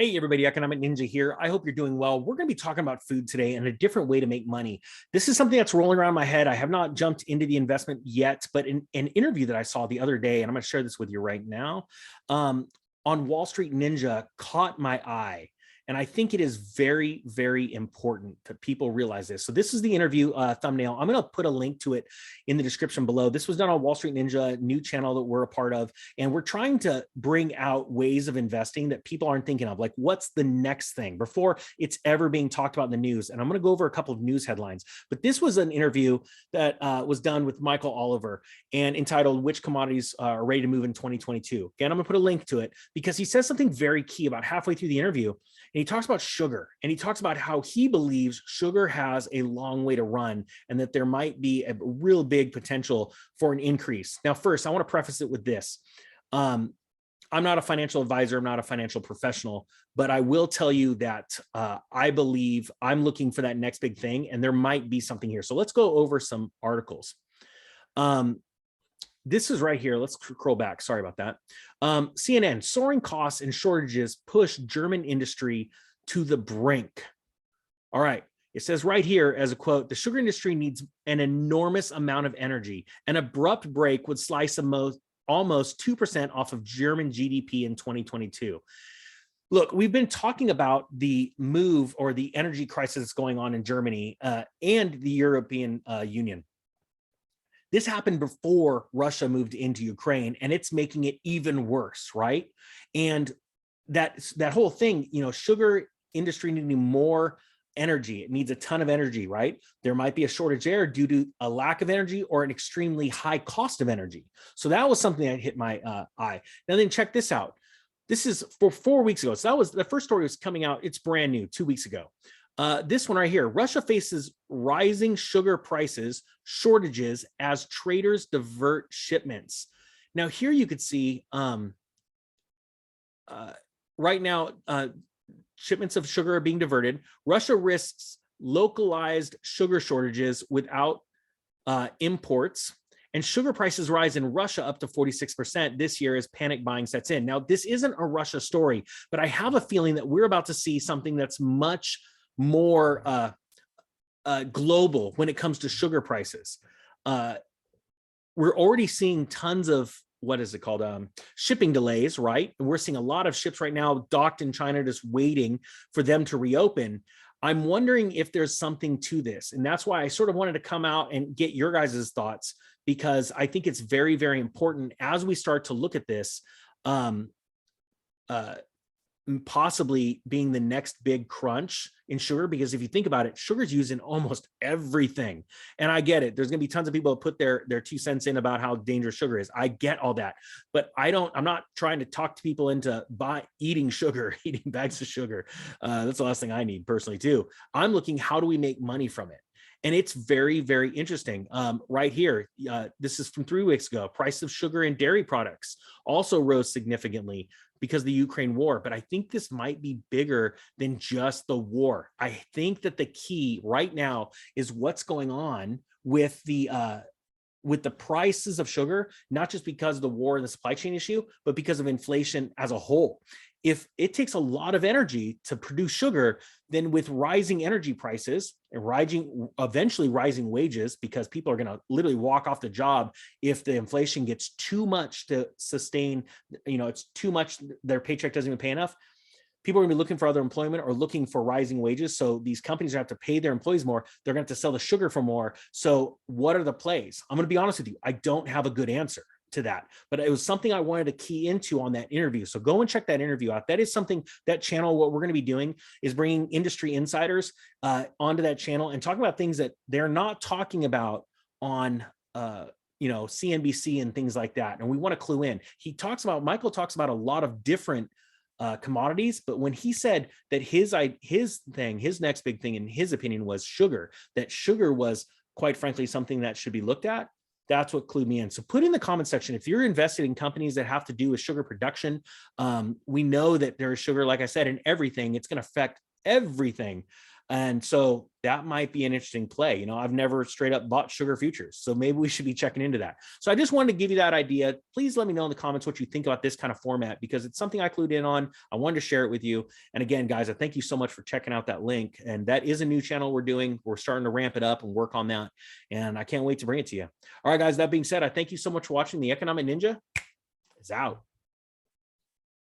Hey everybody, Economic Ninja here. I hope you're doing well. We're going to be talking about food today and a different way to make money. This is something that's rolling around my head. I have not jumped into the investment yet, but in an interview that I saw the other day, and I'm going to share this with you right now, on Wall Street Ninja caught my eye. And I think it is very, very important that people realize this. So this is the interview thumbnail. I'm going to put a link to it in the description below. This was done on Wall Street Ninja, new channel that we're a part of. And we're trying to bring out ways of investing that people aren't thinking of. Like, what's the next thing before it's ever being talked about in the news? And I'm going to go over a couple of news headlines. But this was an interview that was done with Michael Oliver and entitled, "Which Commodities Are Ready to Move in 2022?" Again, I'm going to put a link to it because he says something very key about halfway through the interview. And he talks about sugar, and he talks about how he believes sugar has a long way to run and that there might be a real big potential for an increase. Now, first, I want to preface it with this. I'm not a financial advisor. I'm not a financial professional, but I will tell you that I believe I'm looking for that next big thing, and there might be something here. So let's go over some articles. This is right here. Let's scroll back. Sorry about that. CNN, soaring costs and shortages push German industry to the brink. All right. It says right here as a quote, "The sugar industry needs an enormous amount of energy. An abrupt break would slice almost 2% off of German GDP in 2022. Look, we've been talking about the move or the energy crisis that's going on in Germany and the European Union. This happened before Russia moved into Ukraine, and it's making it even worse, right? And that whole thing, sugar industry needing more energy. It needs a ton of energy, right? There might be a shortage there due to a lack of energy or an extremely high cost of energy. So that was something that hit my eye. Now then check this out. This is for 4 weeks ago. So that was the first story was coming out. It's brand new, 2 weeks ago. This one right here, Russia faces rising sugar prices, shortages as traders divert shipments. Now here you could see right now, shipments of sugar are being diverted. Russia risks localized sugar shortages without imports, and sugar prices rise in Russia up to 46% this year as panic buying sets in. Now, this isn't a Russia story, but I have a feeling that we're about to see something that's much more global when it comes to sugar prices. We're already seeing tons of, what is it called? Shipping delays, right? And we're seeing a lot of ships right now docked in China, just waiting for them to reopen. I'm wondering if there's something to this. And that's why I sort of wanted to come out and get your guys' thoughts, because I think it's very, very important as we start to look at this, possibly being the next big crunch in sugar, because if you think about it, sugar's used in almost everything. And I get it. There's going to be tons of people that put their 2 cents in about how dangerous sugar is. I get all that, but I'm not trying to talk to people into eating sugar, eating bags of sugar. That's the last thing I need personally too. I'm looking, how do we make money from it? And it's very, very interesting. Right here, this is from 3 weeks ago. Price of sugar and dairy products also rose significantly because of the Ukraine war. But I think this might be bigger than just the war. I think that the key right now is what's going on with the prices of sugar, not just because of the war and the supply chain issue, but because of inflation as a whole. If it takes a lot of energy to produce sugar, then with rising energy prices and eventually rising wages, because people are going to literally walk off the job if the inflation gets too much to sustain, it's too much, their paycheck doesn't even pay enough. People are going to be looking for other employment or looking for rising wages. So these companies have to pay their employees more. They're going to have to sell the sugar for more. So what are the plays? I'm going to be honest with you. I don't have a good answer to that, but it was something I wanted to key into on that interview. So go and check that interview out. That is something, that channel, what we're going to be doing is bringing industry insiders onto that channel and talking about things that they're not talking about on, CNBC and things like that. And we want to clue in. Michael talks about a lot of different commodities, but when he said that his next big thing in his opinion was sugar, that sugar was quite frankly something that should be looked at, that's what clued me in. So put in the comment section if you're invested in companies that have to do with sugar production. We know that there is sugar, like I said, in everything. It's going to affect everything. And so that might be an interesting play. You know, I've never straight up bought sugar futures, so maybe we should be checking into that. So I just wanted to give you that idea. Please let me know in the comments what you think about this kind of format, because it's something I clued in on. I wanted to share it with you. And again, guys, I thank you so much for checking out that link. And that is a new channel we're doing. We're starting to ramp it up and work on that. And I can't wait to bring it to you. All right, guys, that being said, I thank you so much for watching. The Economic Ninja is out.